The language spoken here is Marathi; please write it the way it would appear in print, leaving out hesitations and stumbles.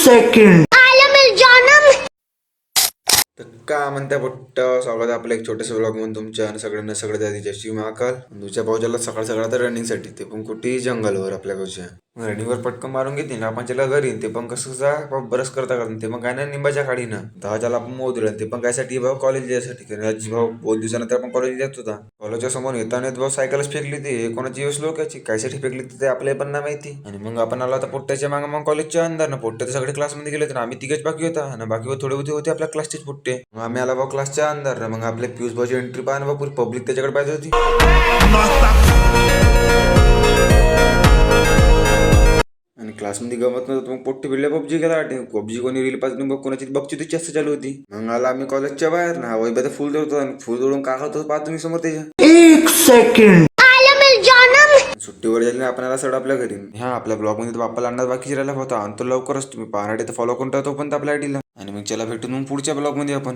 सेकंड तर का म्हणता पोट्ट स्वागत आहे आपल्या एक छोट्याशा ब्लॉग म्हणून तुमच्या आणि सगळ्यांना सगळ्यात आधी जय श्री महाकाल. तुझ्या भाऊजाला सकाळ सकाळ तर रनिंगसाठी ते पण कुठेही जंगलवर आपल्या गावच्या रनिंगवर पटकन मारून घेते ना आपण त्याला घरी ते पण कसं जा बरंच करता ते मग काय ना निंबाच्या खाडीनं दहाच्याला आपण मोद दिलं ते पण कायसाठी भाऊ कॉलेज यासाठी कारण आज भाऊ बहुत दिवसानंतर आपण कॉलेज जात होता. कॉलेजच्या समोर येताना भाऊ सायकलच फेकली ती कोणाची वेळेस लोकांची कायसाठी फेकली ते आपल्याला पण नाही माहिती. आणि मग आपण आलो आता पोट्ट्याच्या मागं मग कॉलेजच्या अंदर ना पोट्टे तर सगळे क्लासमध्ये गेले तर आम्ही तिघेच बाकी होता आणि बाकी थोडे होते आपल्या क्लासचेच पोट्टे. मग आम्ही आला भाऊ क्लासच्या अंदर मग आपले पियुष भाऊची एंट्री पाहा ना पूर्ण पब्लिक त्याच्याकडे पाहिजे होती. आणि क्लासमध्ये गमत नव्हतं मग पोट्टे भिडले पबजी गेला वाटे पबजी कोणी रील पासून बघ कोणाची बघची ती जास्त चालू होती. मग आला आम्ही कॉलेजच्या बाहेर ना वैभव फुल तोडतो आणि फुल तोडून का खातो पाहतो तुम्ही समोर त्याच्या एक सेकंड सुट्टीवर झाली आपण आला सड आपल्या घरी. ह्या आपल्या ब्लॉग मध्ये बाप्पाला अंदाज बाकीचे राहिला होता आणि तो लवकरच तुम्ही पाहणार तर फॉलो करून ठेवतो पण आपल्या आयडीला आणि मग चला भेटून मग पुढच्या ब्लॉग मध्ये आपण.